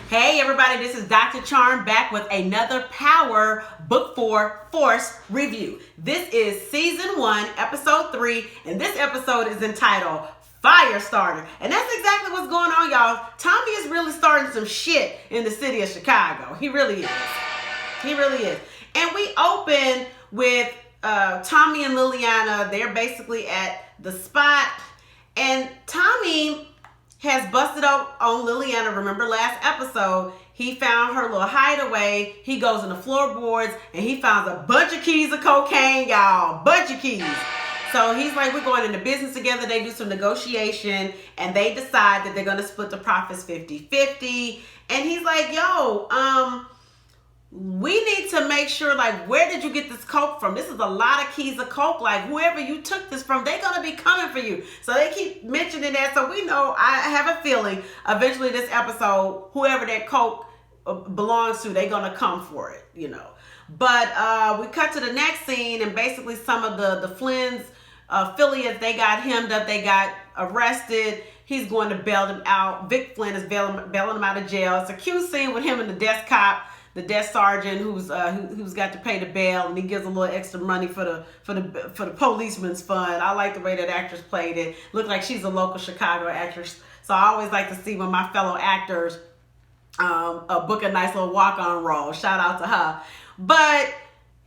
Hey everybody, this is Dr. Charm back with another Power Book 4 Force review. This is Season 1, Episode 3, and this episode is entitled Firestarter. And that's exactly what's going on, y'all. Tommy is really starting some shit in the city of Chicago. He really is. He really is. And we open with Tommy and Liliana. They're basically at the spot, and Tommy has busted up on Liliana. Remember last episode, he found her little hideaway. He goes in the floorboards and he finds a bunch of keys of cocaine, y'all. Bunch of keys. So he's like, we're going into business together. They do some negotiation and they decide that they're going to split the profits 50-50. And he's like, yo, we need to make sure, like, where did you get this coke from? This is a lot of keys of coke. Like, whoever you took this from, they're going to be coming for you. So they keep mentioning that. So we know, I have a feeling, eventually this episode, whoever that coke belongs to, they're going to come for it, you know. But we cut to the next scene, and basically some of the Flynn's affiliates, they got hemmed up, they got arrested. He's going to bail them out. Vic Flynn is bailing them out of jail. It's a cute scene with him and the desk cop, the desk sergeant who's got to pay the bail, and he gives a little extra money for the policeman's fund. I like the way that actress played it. Looked like she's a local Chicago actress. So I always like to see when my fellow actors book a nice little walk-on role. Shout out to her. But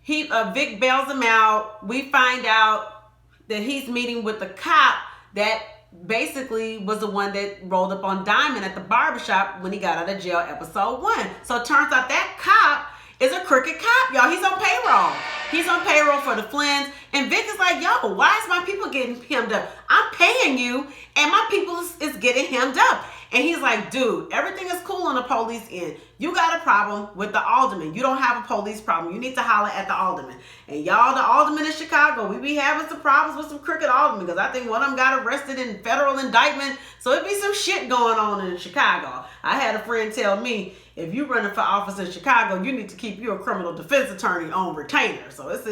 Vic bails him out. We find out that he's meeting with the cop that basically was the one that rolled up on Diamond at the barbershop when he got out of jail episode 1. So it turns out that cop is a crooked cop, y'all. He's on payroll. He's on payroll for the Flynn's. And Vic is like, yo, why is my people getting hemmed up? I'm paying you and my people is getting hemmed up. And he's like, dude, everything is cool on the police end. You got a problem with the alderman. You don't have a police problem. You need to holler at the alderman. And y'all, the alderman in Chicago, we be having some problems with some crooked aldermen, because I think one of them got arrested in federal indictment. So it be some shit going on in Chicago. I had a friend tell me, if you running for office in Chicago, you need to keep you a criminal defense attorney on retainer. So it's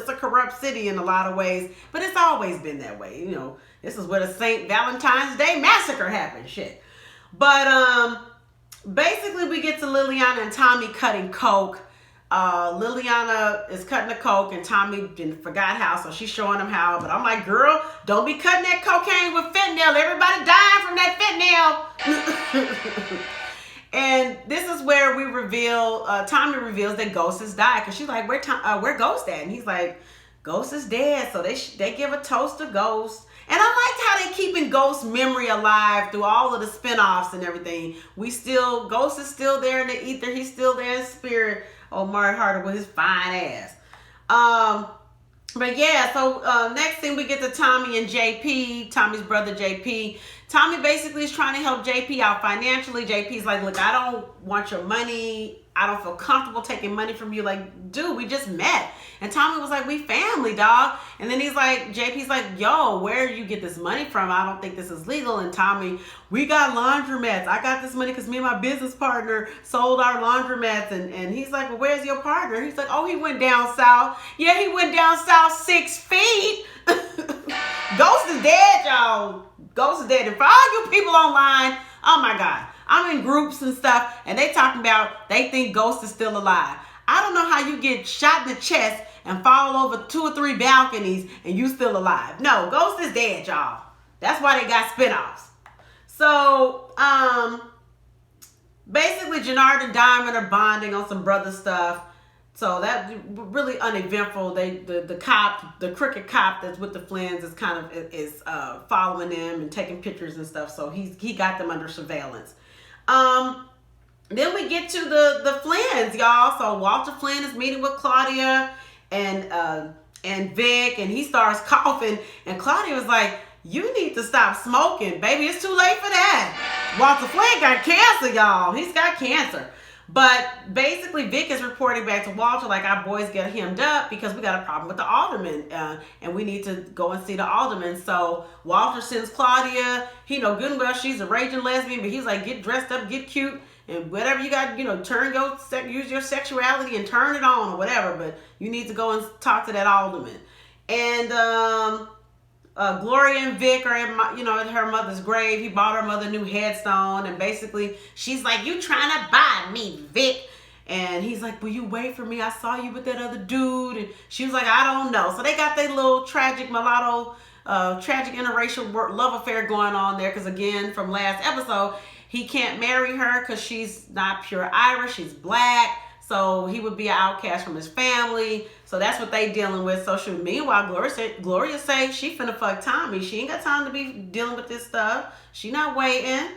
a corrupt city in a lot of ways, but it's always been that way. You know, this is where the St. Valentine's Day massacre happened. Shit. But basically we get to Liliana and Tommy cutting coke. Liliana is cutting the coke and Tommy forgot how, so she's showing him how. But I'm like, girl, don't be cutting that cocaine with fentanyl. Everybody dying from that fentanyl. And this is where we reveal, Tommy reveals that Ghost has died, because she's like, where Ghost at? And he's like, Ghost is dead. So they give a toast to Ghost. And I liked how they keeping Ghost's memory alive through all of the spinoffs and everything. Ghost is still there in the ether. He's still there in spirit. Oh, Murray Harder with his fine ass. But yeah, so next thing we get to Tommy and JP, Tommy's brother JP. Tommy basically is trying to help JP out financially. JP's like, look, I don't want your money. I don't feel comfortable taking money from you. Like, dude, we just met. And Tommy was like, we family, dog. And then JP's like, yo, where do you get this money from? I don't think this is legal. And Tommy, we got laundromats. I got this money because me and my business partner sold our laundromats. And he's like, well, where's your partner? He's like, oh, he went down south. Yeah, he went down south 6 feet. Ghost is dead, y'all. Ghost is dead. And for all you people online, oh my God, I'm in groups and stuff, and they talking about they think Ghost is still alive. I don't know how you get shot in the chest and fall over 2 or 3 balconies and you still alive. No, Ghost is dead, y'all. That's why they got spinoffs. So, basically, Gennard and Diamond are bonding on some brother stuff. So that really uneventful. The crooked cop that's with the Flynn's is following them and taking pictures and stuff. So he got them under surveillance. Then we get to the Flynn's, y'all. So Walter Flynn is meeting with Claudia and Vic, and he starts coughing, and Claudia was like, you need to stop smoking, baby. It's too late for that. Walter Flynn got cancer, y'all. He's got cancer. But basically, Vic is reporting back to Walter, like, our boys get hemmed up because we got a problem with the alderman, and we need to go and see the alderman. So Walter sends Claudia. He know good and well she's a raging lesbian, but he's like, get dressed up, get cute, and whatever you got, use your sexuality and turn it on or whatever. But you need to go and talk to that alderman. And Gloria and Vic are at her mother's grave. He bought her mother a new headstone, and basically she's like, "You trying to buy me, Vic?" And he's like, "Will you wait for me? I saw you with that other dude." And she was like, "I don't know." So they got their little tragic mulatto, tragic interracial love affair going on there. Because again, from last episode, he can't marry her because she's not pure Irish. She's black. So he would be an outcast from his family. So that's what they dealing with. So meanwhile, Gloria say she finna fuck Tommy. She ain't got time to be dealing with this stuff. She not waiting.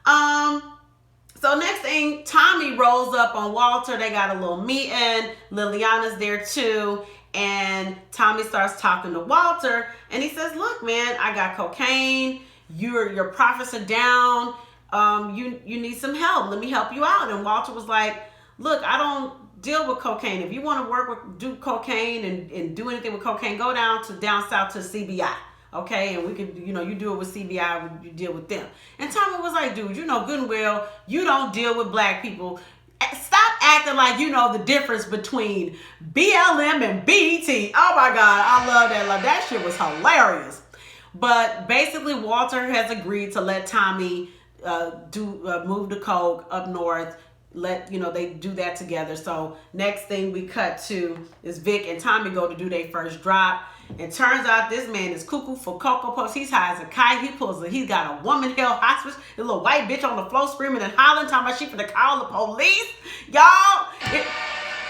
So next thing, Tommy rolls up on Walter. They got a little meeting. Liliana's there too. And Tommy starts talking to Walter. And he says, "Look, man, I got cocaine. Your profits are down. You need some help. Let me help you out." And Walter was like, "Look, I don't deal with cocaine. If you want to do cocaine and do anything with cocaine, go down south to CBI. Okay, and we could, you do it with CBI, you deal with them." And Tommy was like, "Dude, you know good and well, you don't deal with black people. Stop acting like you know the difference between BLM and BET. Oh my God, I love that. Like, that shit was hilarious. But basically, Walter has agreed to let Tommy move the coke up north. They do that together. So next thing we cut to is Vic and Tommy go to do their first drop. And turns out this man is cuckoo for Cocoa Puffs. He's high as a kite. He's got a woman held hostage. A little white bitch on the floor screaming and hollering, talking about she finna call the police. Y'all,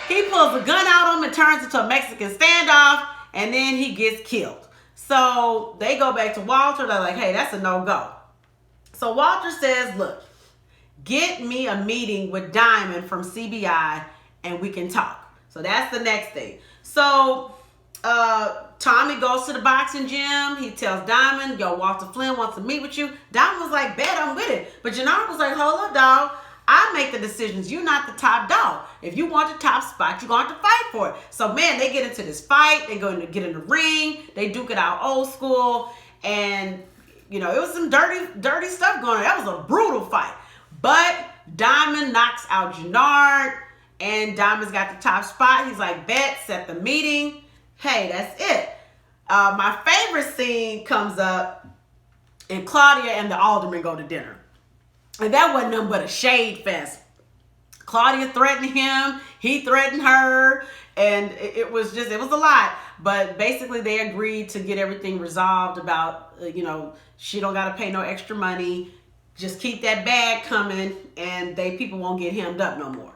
he pulls a gun out on him and turns into a Mexican standoff, and then he gets killed. So they go back to Walter. They're like, "Hey, that's a no-go." So Walter says, "Look, get me a meeting with Diamond from CBI and we can talk." So that's the next thing. So Tommy goes to the boxing gym. He tells Diamond, "Yo, Walter Flynn wants to meet with you." Diamond was like, "Bet, I'm with it." But Gennard was like, "Hold up, dog. I make the decisions. You're not the top dog. If you want the top spot, you're going to have to fight for it." So, man, they get into this fight. They go to get in the ring. They duke it out old school. And, it was some dirty stuff going on. That was a brutal fight. But Diamond knocks out Gennard. And Diamond's got the top spot. He's like, "Bet, set the meeting. Hey, that's it." My favorite scene comes up, and Claudia and the alderman go to dinner. And that wasn't nothing but a shade fest. Claudia threatened him. He threatened her. And it was a lot. But basically they agreed to get everything resolved about, she don't got to pay no extra money. Just keep that bag coming and people won't get hemmed up no more.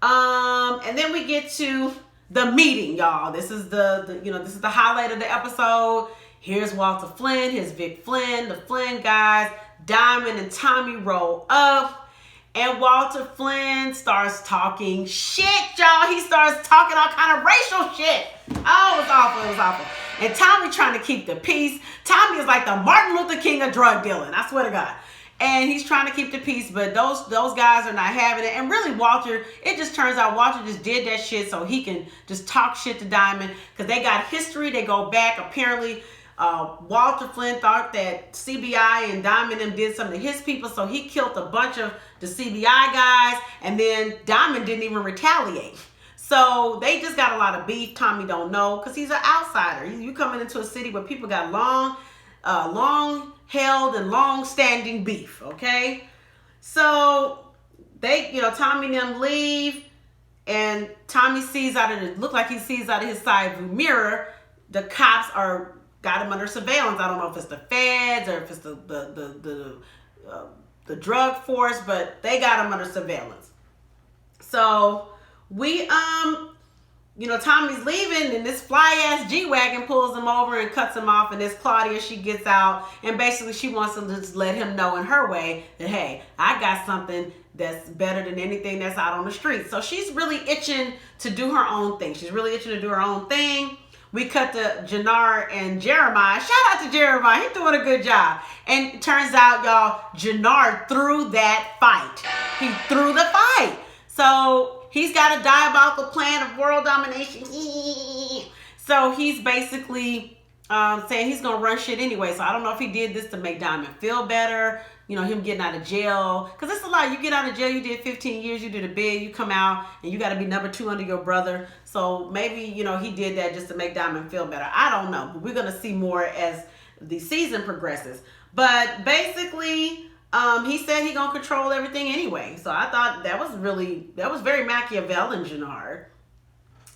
And then we get to the meeting, y'all. This is this is the highlight of the episode. Here's Walter Flynn, here's Vic Flynn, the Flynn guys. Diamond and Tommy roll up, and Walter Flynn starts talking shit, y'all. He starts talking all kind of racial shit. Oh, it was awful. It was awful. And Tommy trying to keep the peace. Tommy is like the Martin Luther King of drug dealing. I swear to God. And he's trying to keep the peace, but those guys are not having it. And really, it just turns out Walter just did that shit so he can just talk shit to Diamond, because they got history. They go back. Apparently, Walter Flynn thought that CBI and Diamond and did something to his people, so he killed a bunch of the CBI guys, and then Diamond didn't even retaliate. So they just got a lot of beef. Tommy don't know, because he's an outsider. You coming into a city where people got long held and long standing beef, okay? So Tommy and them leave, and Tommy sees look like he sees out of his side view mirror, the cops got him under surveillance. I don't know if it's the feds or if it's the drug force, but they got him under surveillance. So Tommy's leaving, and this fly-ass G-Wagon pulls him over and cuts him off, and this Claudia, she gets out, and basically she wants to just let him know in her way that, hey, I got something that's better than anything that's out on the street. So she's really itching to do her own thing. We cut to Gennard and Jeremiah. Shout out to Jeremiah. He's doing a good job. And it turns out, y'all, Gennard threw that fight. He threw the fight. So he's got a diabolical plan of world domination. So he's basically saying he's going to run shit anyway. So I don't know if he did this to make Diamond feel better. Him getting out of jail. Because it's a lot. You get out of jail, you did 15 years, you did a bid, you come out, and you got to be number 2 under your brother. So maybe, he did that just to make Diamond feel better. I don't know. But we're going to see more as the season progresses. But basically, he said he gonna control everything anyway. So I thought that was very Machiavellian, Gennard.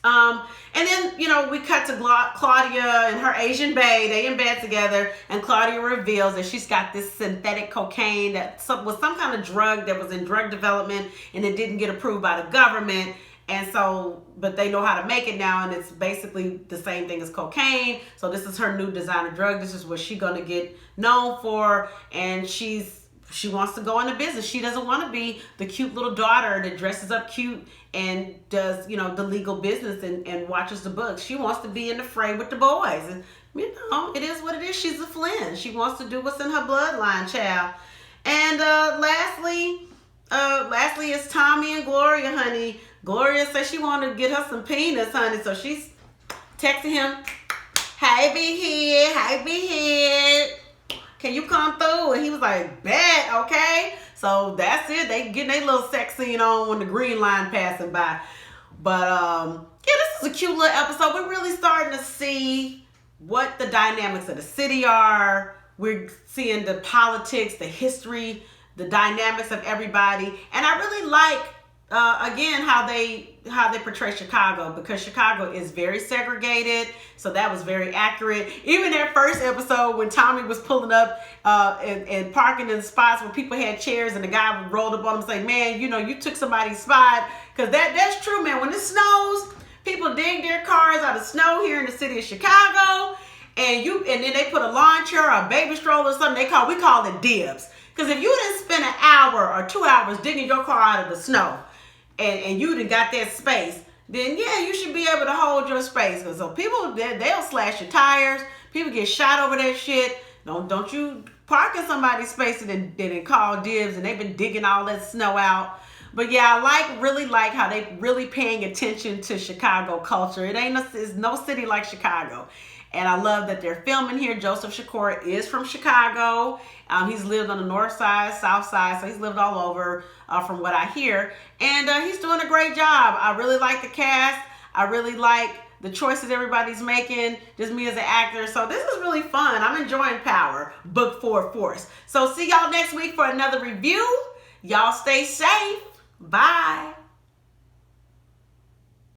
And then, we cut to Claudia and her Asian bae. They in bed together, and Claudia reveals that she's got this synthetic cocaine that was some kind of drug that was in drug development, and it didn't get approved by the government. And so, but they know how to make it now, and it's basically the same thing as cocaine. So this is her new designer drug. This is what she's gonna get known for, and she wants to go into business. She doesn't want to be the cute little daughter that dresses up cute and does, the legal business and watches the books. She wants to be in the fray with the boys. And, it is what it is. She's a Flynn. She wants to do what's in her bloodline, child. And lastly is Tommy and Gloria, honey. Gloria says she wanted to get her some peanuts, honey. So she's texting him, hey, big head, can you come through? And he was like, bet, okay. So that's it. They getting their little sex scene on when the green line passing by. But this is a cute little episode. We're really starting to see what the dynamics of the city are. We're seeing the politics, the history, the dynamics of everybody. And I really like again how they portray Chicago, because Chicago is very segregated. So that was very accurate. Even that first episode when Tommy was pulling up and parking in spots where people had chairs, and the guy rolled up on him saying, man, you took somebody's spot. Because that's true, man. When it snows, people dig their cars out of snow here in the city of Chicago, and then they put a lawn chair or a baby stroller or something. We call it dibs. Because if you didn't spend an hour or 2 hours digging your car out of the snow, and you done got that space, then yeah, you should be able to hold your space. Because so people, they'll slash your tires. People get shot over that shit. Don't you park in somebody's space and then call dibs, and they've been digging all that snow out. But yeah, I really like how they really paying attention to Chicago culture. It's no city like Chicago. And I love that they're filming here. Joseph Sikora is from Chicago. He's lived on the north side, south side, so he's lived all over from what I hear. And he's doing a great job. I really like the cast. I really like the choices everybody's making, just me as an actor. So this is really fun. I'm enjoying Power, Book 4 Force. So see y'all next week for another review. Y'all stay safe. Bye.